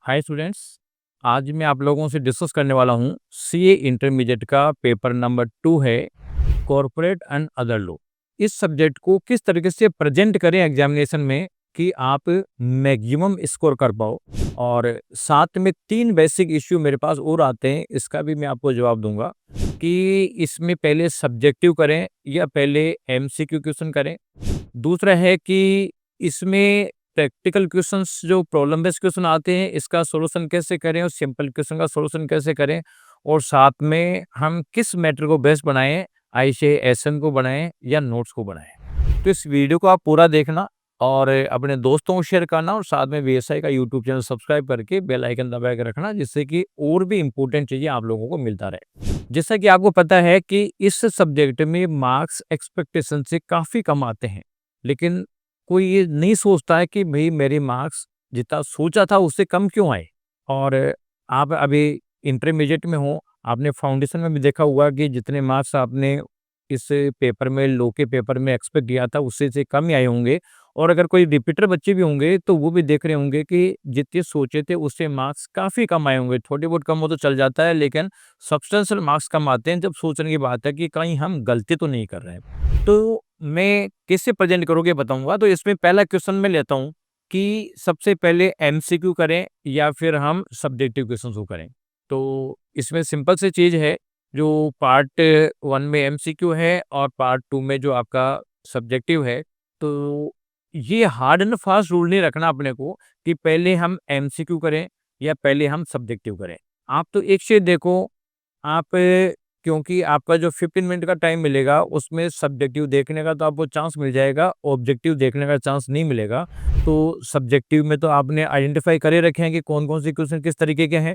Hi students. आज मैं आप लोगों से डिस्कस करने वाला हूँ सीए इंटरमीडिएट का पेपर नंबर 2 है, कॉर्पोरेट एंड अदर लॉ। इस सब्जेक्ट को किस तरीके से प्रेजेंट करें एग्जामिनेशन में कि आप मैक्सिमम स्कोर कर पाओ। और साथ में 3 बेसिक इश्यू मेरे पास और आते हैं, इसका भी मैं आपको जवाब दूंगा कि इसमें पहले सब्जेक्टिव करें या पहले एमसीक्यू क्वेश्चन करें। दूसरा है कि इसमें प्रैक्टिकल क्वेश्चंस जो प्रॉब्लम बेस्ड क्वेश्चन आते हैं, इसका सॉल्यूशन कैसे करें और सिंपल क्वेश्चन का सॉल्यूशन कैसे करें। और साथ में हम किस मैटर को बेस्ट बनाएं, आईसीए एसन को बनाएं या नोट्स को बनाएं। तो इस वीडियो को आप पूरा देखना और अपने दोस्तों को शेयर करना और साथ में वीएसआई का यूट्यूब चैनल सब्सक्राइब करके बेल आइकन दबा के रखना, जिससे कि और भी इंपॉर्टेंट चीजें आप लोगों को मिलता रहे। जैसा कि आपको पता है कि इस सब्जेक्ट में मार्क्स एक्सपेक्टेशन से काफी कम आते हैं, लेकिन कोई ये नहीं सोचता है कि भई मेरे मार्क्स जितना सोचा था उससे कम क्यों आए। और आप अभी इंटरमीडिएट में हो, आपने फाउंडेशन में भी देखा होगा कि जितने मार्क्स आपने इस पेपर में, लॉ के पेपर में एक्सपेक्ट किया था उससे से कम ही आए होंगे। और अगर कोई रिपीटर बच्चे भी होंगे तो वो भी देख रहे होंगे कि जितने सोचे थे उससे मार्क्स काफ़ी कम आए होंगे। थोड़ी बहुत कम हो तो चल जाता है, लेकिन सब्सटेंशियल मार्क्स कम आते हैं जब सोचने की बात है कि कहीं हम गलती तो नहीं कर रहे हैं। तो मैं कैसे प्रेजेंट करोगे बताऊंगा। तो इसमें पहला क्वेश्चन मैं लेता हूँ कि सबसे पहले एमसीक्यू करें या फिर हम सब्जेक्टिव क्वेश्चन को करें। तो इसमें सिंपल सी चीज़ है, जो पार्ट 1 में एमसीक्यू है और पार्ट 2 में जो आपका सब्जेक्टिव है। तो ये हार्ड एंड फास्ट रूल नहीं रखना अपने को कि पहले हम एमसीक्यू करें या पहले हम सब्जेक्टिव करें। आप तो एक चीज़ देखो, आप क्योंकि आपका जो 15 मिनट का टाइम मिलेगा उसमें सब्जेक्टिव देखने का तो आपको चांस मिल जाएगा, ऑब्जेक्टिव देखने का चांस नहीं मिलेगा। तो सब्जेक्टिव में तो आपने आइडेंटिफाई करे रखे हैं कि कौन-कौन से क्वेश्चन किस तरीके के हैं।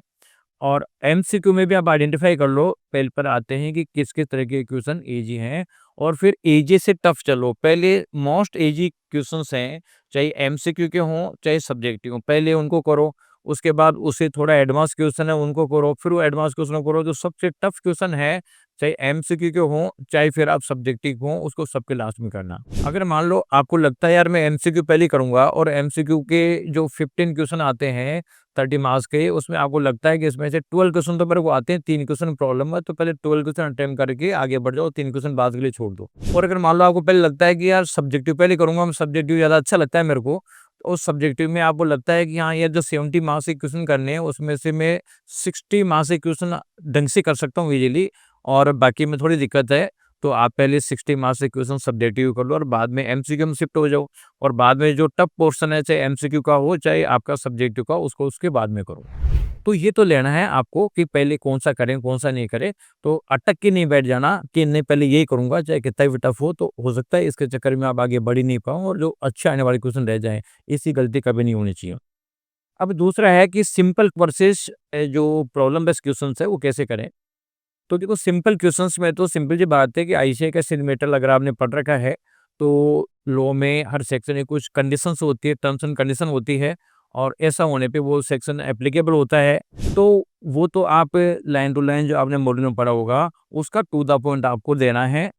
और एमसीक्यू में भी आप आइडेंटिफाई कर लो, पहले पर आते हैं कि किस-किस तरह के क्वेश्चन ईज़ी हैं और फिर ईज़ी से टफ चलो। पहले मोस्ट ईज़ी क्वेश्चंस हैं, चाहे एमसीक्यू के हों, चाहे सब्जेक्टिव हों, पहले उनको करो। उसके बाद उससे थोड़ा एडवांस क्वेश्चन है उनको करो, फिर वो एडवांस क्वेश्चन करो। जो सबसे टफ क्वेश्चन है, चाहे एमसीक्यू के हों, चाहे फिर आप सब्जेक्टिव हों, उसको सबके लास्ट में करना। अगर मान लो आपको लगता है यार मैं एमसीक्यू पहले ही करूँगा और एमसीक्यू के जो 15 क्वेश्चन आते हैं 30 मार्क्स के, उसमें आपको लगता है कि इसमें से 12 क्वेश्चन तो मेरे को आते हैं, 3 क्वेश्चन प्रॉब्लम है, तो पहले 12 क्वेश्चन अटेम्प्ट करके आगे बढ़ जाओ, 3 क्वेश्चन बाद के लिए छोड़ दो। और अगर मान लो आपको पहले लगता है कि यार सब्जेक्टिव पहले करूँगा, सब्जेक्टिव ज़्यादा अच्छा लगता है मेरे को, तो उस सब्जेक्टिव में आपको लगता है कि हाँ, ये जो 70 मार्क्स के क्वेश्चन करने हैं, उसमें से मैं 60 मार्क्स के क्वेश्चन ढंग से कर सकता हूँ इजीली और बाकी में थोड़ी दिक्कत है, तो आप पहले 60 मार्क्स के क्वेश्चन सब्जेक्टिव कर लो और बाद में एमसीक्यू में शिफ्ट हो जाओ। और बाद में जो टफ पोर्शन है, चाहे एमसीक्यू का हो, चाहे आपका सब्जेक्टिव का, उसको उसके बाद में करो। तो ये तो लेना है आपको कि पहले कौन-सा करें, कौन-सा नहीं करें। तो अटक के नहीं बैठ जाना कि नहीं पहले यही करूँगा, चाहे कितना भी टफ हो सकता है इसके चक्कर में आप आगे बढ़ ही नहीं पाओ और जो अच्छे आने वाले क्वेश्चन रह जाएँ। ऐसी गलती कभी नहीं होनी चाहिए। अब दूसरा है कि सिंपल वर्सेस जो प्रॉब्लम बेस्ड क्वेश्चन्स है, वो कैसे करें? तो देखो, सिंपल क्वेश्चंस में तो सिंपल सी बात है कि आईसीए का सिंध मैटर अगर आपने पढ़ रखा है, तो लॉ में हर सेक्शन में कुछ कंडीशंस होती है, टर्म्स एंड कंडीशन होती है और ऐसा होने पे वो सेक्शन एप्लीकेबल होता है। तो वो तो आप लाइन टू लाइन जो आपने मॉड्यूल में पढ़ा होगा, उसका टू द पॉइंट आपको देना है।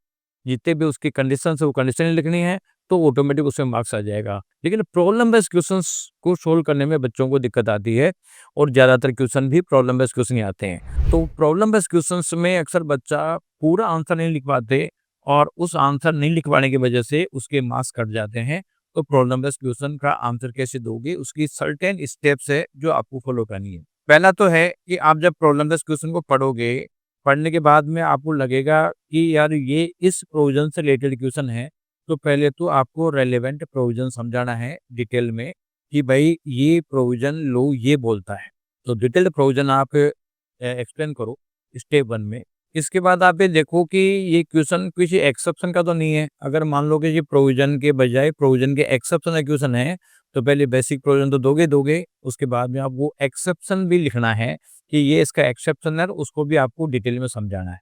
जितने भी उसकी कंडीशंस है वो कंडीशन ही लिखनी है, तो ऑटोमेटिक उसमें मार्क्स आ जाएगा। लेकिन प्रॉब्लम बेस्ड क्वेश्चंस को सोल्व करने में बच्चों को दिक्कत आती है और ज़्यादातर क्वेश्चन भी प्रॉब्लम बेस्ड क्वेश्चन ही आते हैं। तो प्रॉब्लम बेस्ड क्वेश्चंस में अक्सर बच्चा पूरा आंसर नहीं लिख पाते और उस आंसर नहीं लिख पाने की वजह से उसके मार्क्स कट जाते हैं। तो प्रॉब्लम बेस्ड क्वेश्चन का आंसर कैसे दोगे, उसकी सर्टेन स्टेप्स है जो आपको फॉलो करनी है। पहला तो है कि आप जब प्रॉब्लम बेस्ड क्वेश्चन को पढ़ोगे, पढ़ने के बाद में आपको लगेगा कि यार ये इस प्रोविज़न से रिलेटेड क्वेश्चन है, तो पहले तो आपको रेलेवेंट प्रोविज़न समझाना है डिटेल में कि भाई ये प्रोविज़न लॉ ये बोलता है। तो डिटेल्ड प्रोविज़न आप एक्सप्लेन करो स्टेप 1 में। इसके बाद आप ये देखो कि ये क्वेश्चन किसी एक्सेप्शन का तो नहीं है। अगर मान लो कि ये प्रोविज़न के बजाय प्रोविज़न के एक्सेप्शन का क्वेश्चन है, तो पहले बेसिक प्रोविज़न तो दोगे दोगे, उसके बाद में आप वो एक्सेप्शन भी लिखना है कि ये इसका एक्सेप्शन है, उसको भी आपको डिटेल में समझाना है।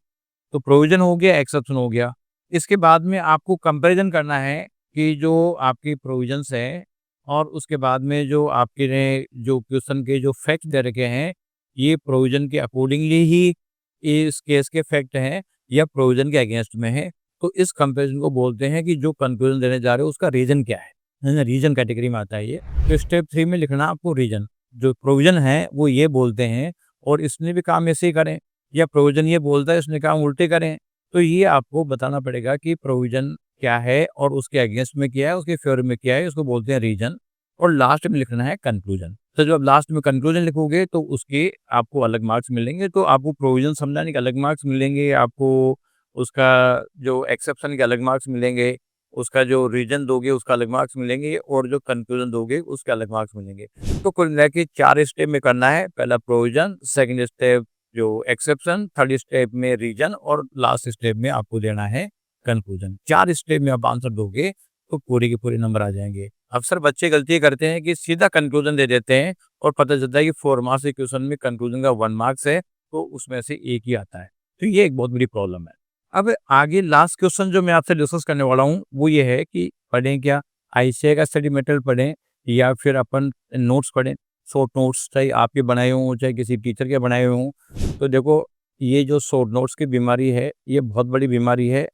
तो प्रोविज़न हो गया, एक्सेप्शन हो गया। इसके बाद में आपको कंपैरिज़न करना है कि जो आपकी प्रोविज़न्स हैं और उसके बाद में जो आपके ने जो क्वेश्चन के जो फैक्ट दे रखे हैं, ये प्रोविज़न के अकॉर्डिंगली ही इस केस के फैक्ट हैं या प्रोविज़न के अगेंस्ट में है। तो इस कंपैरिज़न को बोलते हैं कि जो कंक्लूजन देने जा रहे हो उसका रीज़न क्या है ना? रीज़न कैटेगरी में आता है ये। तो स्टेप 3 में लिखना आपको रीज़न। जो प्रोविज़न है वो ये बोलते हैं और इसने भी काम ऐसे ही करें, या प्रोविज़न ये बोलता है इसने काम उल्टे करें। तो ये आपको बताना पड़ेगा कि प्रोविज़न क्या है और उसके अगेंस्ट में क्या है, उसके फ़ेवर में क्या है, उसको बोलते हैं रीज़न। और लास्ट में लिखना है कंक्लूज़न। तो जब आप लास्ट में कंक्लूज़न लिखोगे तो उसके आपको अलग मार्क्स मिलेंगे, तो आपको प्रोविज़न समझाने के अलग मार्क्स मिलेंगे, आपको उसका जो एक्सेप्शन के अलग मार्क्स मिलेंगे, उसका जो रीज़न दोगे उसका अलग मार्क्स मिलेंगे और जो कंक्लूज़न दोगे उसके अलग मार्क्स मिलेंगे। तो कुल मिला के 4 स्टेप में करना है। पहला प्रोविज़न, सेकंड स्टेप जो एक्सेप्शन, थर्ड स्टेप में रीज़न और लास्ट स्टेप में आपको देना है कंक्लूज़न। 4 स्टेप में आप आंसर दोगे तो पूरे के पूरे नंबर आ जाएँगे। अक्सर बच्चे गलती ये करते हैं कि सीधा कंक्लूज़न दे देते हैं और पता चलता है कि 4 मार्क्स के क्वेश्चन में कंक्लूज़न का 1 मार्क्स है, तो उसमें से 1 ही आता है। तो ये एक बहुत बड़ी प्रॉब्लम है। अब आगे लास्ट क्वेश्चन जो मैं आपसे डिस्कस करने वाला हूँ, वो ये है कि पढ़ें क्या? आईसीएआई का स्टडी मटेरियल पढ़ें या फिर अपन नोट्स पढ़ें? शॉर्ट नोट्स चाहे आपके बनाए हों, चाहे किसी टीचर के बनाए हुए हों। तो देखो, ये जो शॉर्ट नोट्स की बीमारी है, ये बहुत बड़ी बीमारी है।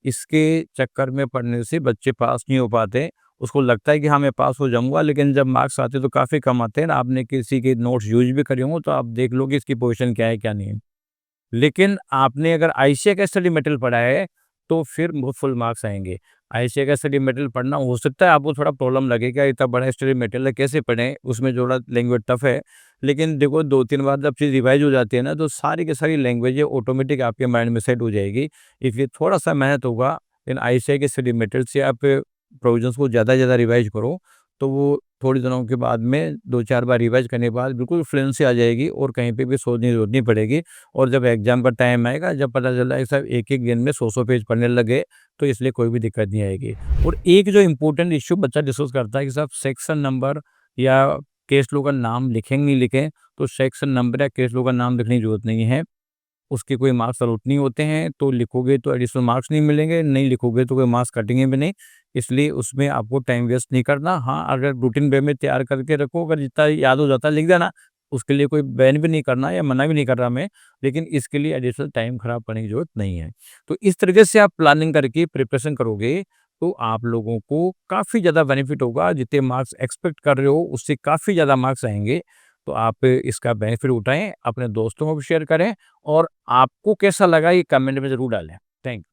इसके चक्कर में पढ़ने से बच्चे पास नहीं हो पाते। उसको लगता है कि हाँ, मैं पास हो जाऊँगा, लेकिन जब मार्क्स आते हैं तो काफ़ी कम आते हैं। आपने किसी के नोट्स यूज़ भी करे हों, तो आप देख लो कि इसकी पोज़ीशन क्या है, क्या नहीं है। लेकिन आपने अगर आईसीएआई का स्टडी मटेरियल पढ़ा है, तो फिर वो फुल मार्क्स आएँगे। आईसीएआई का स्टडी मटेरियल पढ़ना हो सकता है आपको थोड़ा प्रॉब्लम लगेगा, इतना बड़ा स्टडी मटेरियल है कैसे पढ़ें? उसमें थोड़ा लैंग्वेज टफ है। लेकिन देखो 2-3 बार जब चीज़ रिवाइज़ हो जाती है ना, तो सारी की सारी लैंग्वेजें ऑटोमेटिक आपके माइंड में सेट हो जाएगी। इसलिए थोड़ा-सा मेहनत होगा, लेकिन आईसीएआई के स्टडी मटेरियल से आप प्रोविज़न्स को ज़्यादा से ज़्यादा रिवाइज़ करो, तो वो थोड़ी दिनों के बाद में 2-4 बार रिवाइज़ करने के बाद बिल्कुल फ्लुएंसी आ जाएगी और कहीं पे भी सोचने की ज़रूरत नहीं पड़ेगी। और जब एग्ज़ाम का टाइम आएगा, जब पता चला कि साहब एक-एक दिन में 100-100 पेज पढ़ने लगे, तो इसलिए कोई भी दिक्कत नहीं आएगी। और एक जो इम्पोर्टेंट इश्यू बच्चा डिस्कस करता है कि साहब सेक्शन नंबर या केस लो का नाम लिखें नहीं लिखें, तो सेक्शन नंबर या केस लो का नाम लिखने की ज़रूरत नहीं है। उसके कोई मार्क्स अलॉट नहीं होते हैं, तो लिखोगे तो एडिशनल मार्क्स नहीं मिलेंगे, नहीं लिखोगे तो कोई मार्क्स कटेंगे भी नहीं। इसलिए उसमें आपको टाइम वेस्ट नहीं करना। हाँ, अगर रूटीन वे में तैयार करके रखो, अगर जितना याद हो जाता है लिख देना, उसके लिए कोई बैन भी नहीं करना या मना भी नहीं कर रहा मैं, लेकिन इसके लिए एडिशनल टाइम खराब करने की ज़रूरत नहीं है। तो इस तरीके से आप प्लानिंग करके प्रिपरेशन करोगे, तो आप लोगों को काफ़ी ज़्यादा बेनिफिट होगा। जितने मार्क्स एक्सपेक्ट कर रहे हो, उससे काफ़ी ज़्यादा मार्क्स आएँगे। तो आप इसका बेनिफिट उठाएँ, अपने दोस्तों को भी शेयर करें और आपको कैसा लगा ये कमेंट में ज़रूर डालें। थैंक